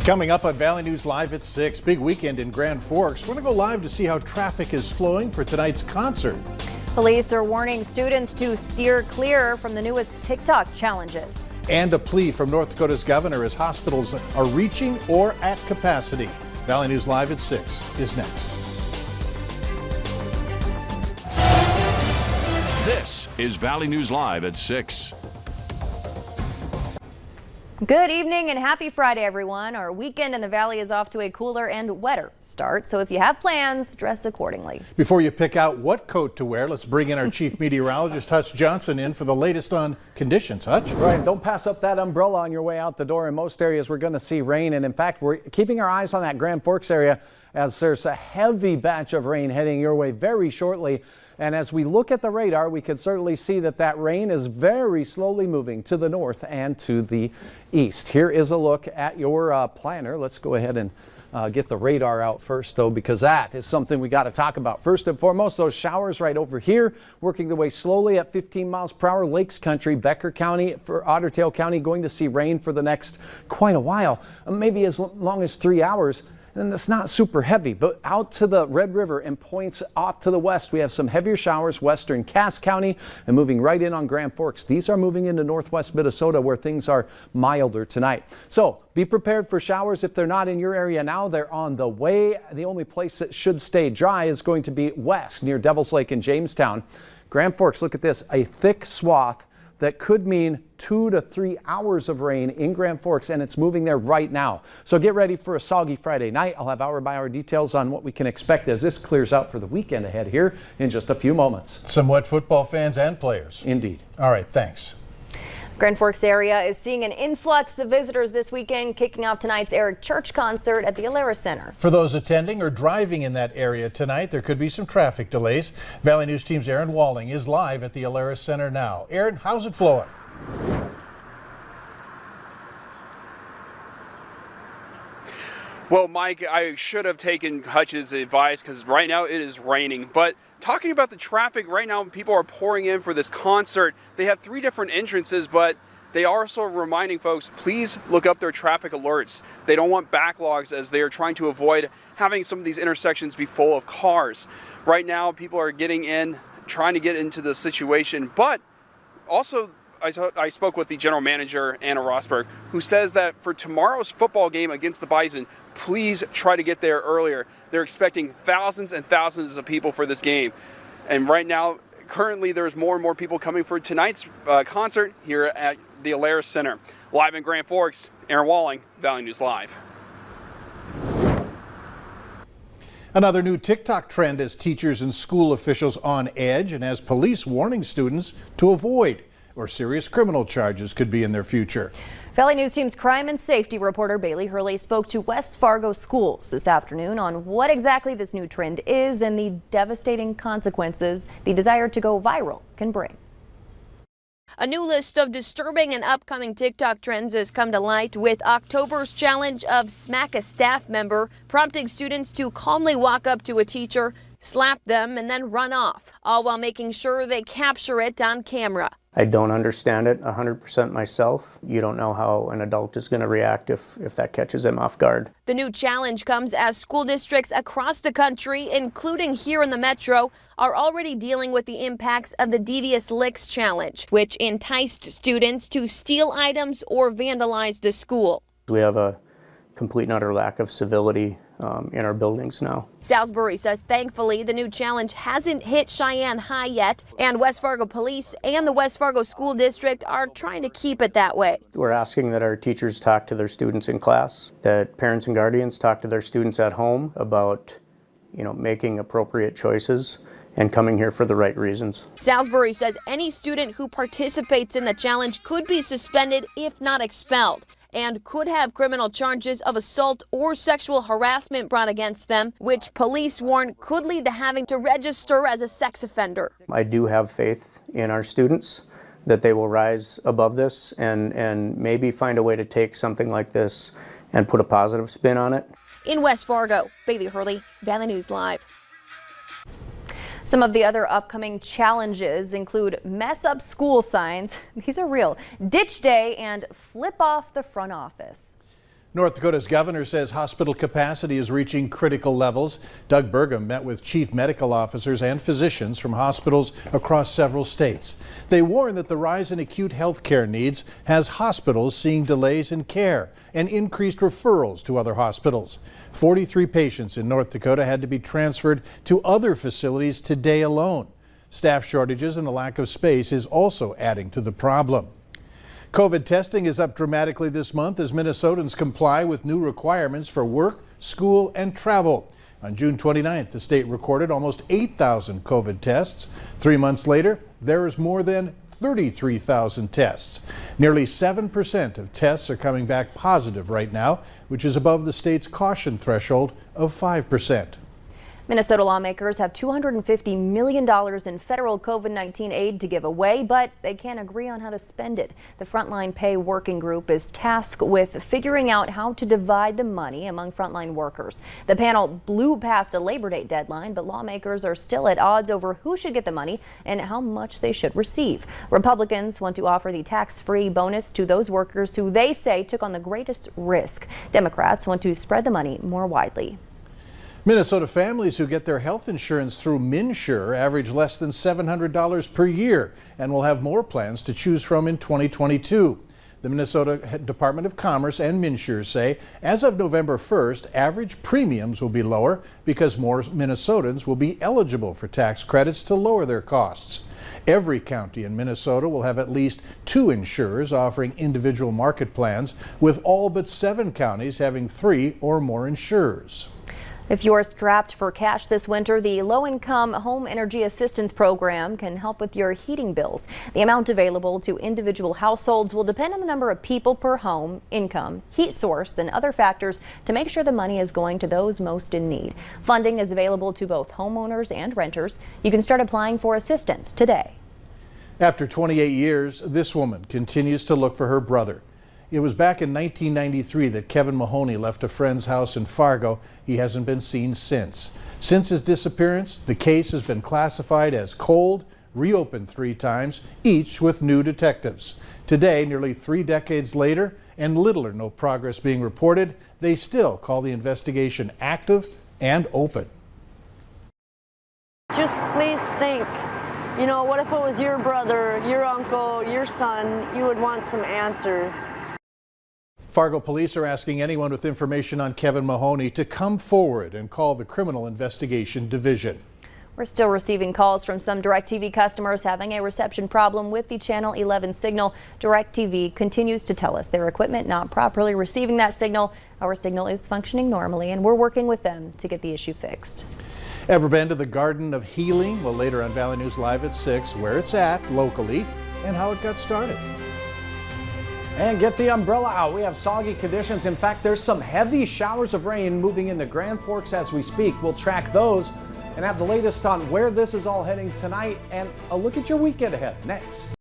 Coming up on Valley News Live at 6, big weekend in Grand Forks. We're going to go live to see how traffic is flowing for tonight's concert. Police are warning students to steer clear from the newest TikTok challenges. And a plea from North Dakota's governor as hospitals are reaching or at capacity. Valley News Live at 6 is next. This is Valley News Live at 6. Good evening and happy Friday, everyone. Our weekend in the Valley is off to a cooler and wetter start, so if you have plans, dress accordingly. Before you pick out what coat to wear, let's bring in our chief meteorologist, Hutch Johnson, in for the latest on conditions. Hutch? Right, don't pass up that umbrella on your way out the door. In most areas, we're going to see rain, and in fact, we're keeping our eyes on that Grand Forks area as there's a heavy batch of rain heading your way very shortly. And as we look at the radar, we can certainly see that rain is very slowly moving to the north and to the east. Here is a look at your planner. Let's go ahead and get the radar out first, though, because that is something we got to talk about. First and foremost, those showers right over here, working their way slowly at 15 miles per hour. Lakes Country, Becker County, for Otter Tail County, going to see rain for the next quite a while, maybe as long as 3 hours. And it's not super heavy, but out to the Red River and points off to the west, we have some heavier showers, western Cass County, and moving right in on Grand Forks. These are moving into northwest Minnesota where things are milder tonight. So be prepared for showers. If they're not in your area now, they're on the way. The only place that should stay dry is going to be west near Devil's Lake and Jamestown. Grand Forks, look at this, a thick swath that could mean 2 to 3 hours of rain in Grand Forks, and it's moving there right now. So get ready for a soggy Friday night. I'll have hour-by-hour details on what we can expect as this clears out for the weekend ahead here in just a few moments. Some wet football fans and players. Indeed. All right, thanks. Grand Forks area is seeing an influx of visitors this weekend, kicking off tonight's Eric Church concert at the Alerus Center. For those attending or driving in that area tonight, there could be some traffic delays. Valley News Team's Aaron Walling is live at the Alerus Center now. Aaron, how's it flowing? Well, Mike, I should have taken Hutch's advice because right now it is raining. But talking about the traffic, right now people are pouring in for this concert. They have 3 different entrances, but they are also reminding folks, please look up their traffic alerts. They don't want backlogs as they are trying to avoid having some of these intersections be full of cars. Right now, people are getting in, trying to get into the situation, but also I spoke with the general manager, Anna Rosberg, who says that for tomorrow's football game against the Bison, please try to get there earlier. They're expecting thousands and thousands of people for this game. And right now, currently, there's more and more people coming for tonight's concert here at the Alerus Center. Live in Grand Forks, Aaron Walling, Valley News Live. Another new TikTok trend has teachers and school officials on edge and has police warning students to avoid, or serious criminal charges could be in their future. Valley News Team's crime and safety reporter Bailey Hurley spoke to West Fargo schools this afternoon on what exactly this new trend is and the devastating consequences the desire to go viral can bring. A new list of disturbing and upcoming TikTok trends has come to light with October's challenge of smack a staff member, prompting students to calmly walk up to a teacher, slap them, and then run off, all while making sure they capture it on camera. I don't understand it 100% myself. You don't know how an adult is going to react if that catches them off guard. The new challenge comes as school districts across the country, including here in the metro, are already dealing with the impacts of the Devious Licks Challenge, which enticed students to steal items or vandalize the school. We have a complete and utter lack of civility in our buildings now. Salisbury says thankfully the new challenge hasn't hit Cheyenne High yet, and West Fargo Police and the West Fargo School District are trying to keep it that way. We're asking that our teachers talk to their students in class, that parents and guardians talk to their students at home about, making appropriate choices and coming here for the right reasons. Salisbury says any student who participates in the challenge could be suspended if not expelled, and could have criminal charges of assault or sexual harassment brought against them, which police warn could lead to having to register as a sex offender. I do have faith in our students that they will rise above this and maybe find a way to take something like this and put a positive spin on it. In West Fargo, Bailey Hurley, Valley News Live. Some of the other upcoming challenges include mess up school signs, these are real, ditch day, and flip off the front office. North Dakota's governor says hospital capacity is reaching critical levels. Doug Burgum met with chief medical officers and physicians from hospitals across several states. They warn that the rise in acute health care needs has hospitals seeing delays in care and increased referrals to other hospitals. 43 patients in North Dakota had to be transferred to other facilities today alone. Staff shortages and a lack of space is also adding to the problem. COVID testing is up dramatically this month as Minnesotans comply with new requirements for work, school, and travel. On June 29th, the state recorded almost 8,000 COVID tests. 3 months later, there is more than 33,000 tests. Nearly 7% of tests are coming back positive right now, which is above the state's caution threshold of 5%. Minnesota lawmakers have $250 million in federal COVID-19 aid to give away, but they can't agree on how to spend it. The Frontline Pay Working Group is tasked with figuring out how to divide the money among frontline workers. The panel blew past a Labor Day deadline, but lawmakers are still at odds over who should get the money and how much they should receive. Republicans want to offer the tax-free bonus to those workers who they say took on the greatest risk. Democrats want to spread the money more widely. Minnesota families who get their health insurance through MNsure average less than $700 per year and will have more plans to choose from in 2022. The Minnesota Department of Commerce and MNsure say as of November 1st, average premiums will be lower because more Minnesotans will be eligible for tax credits to lower their costs. Every county in Minnesota will have at least 2 insurers offering individual market plans, with all but 7 counties having 3 or more insurers. If you're strapped for cash this winter, the Low-Income Home Energy Assistance Program can help with your heating bills. The amount available to individual households will depend on the number of people per home, income, heat source, and other factors to make sure the money is going to those most in need. Funding is available to both homeowners and renters. You can start applying for assistance today. After 28 years, this woman continues to look for her brother. It was back in 1993 that Kevin Mahoney left a friend's house in Fargo. He hasn't been seen since. Since his disappearance, the case has been classified as cold, reopened 3 times, each with new detectives. Today, nearly 3 decades later, and little or no progress being reported, they still call the investigation active and open. Just please think, what if it was your brother, your uncle, your son? You would want some answers. Fargo police are asking anyone with information on Kevin Mahoney to come forward and call the Criminal Investigation Division. We're still receiving calls from some DirecTV customers having a reception problem with the Channel 11 signal. DirecTV continues to tell us their equipment not properly receiving that signal. Our signal is functioning normally, and we're working with them to get the issue fixed. Ever been to the Garden of Healing? Well, later on Valley News Live at 6, where it's at locally and how it got started. And get the umbrella out. We have soggy conditions. In fact, there's some heavy showers of rain moving into Grand Forks as we speak. We'll track those and have the latest on where this is all heading tonight and a look at your weekend ahead next.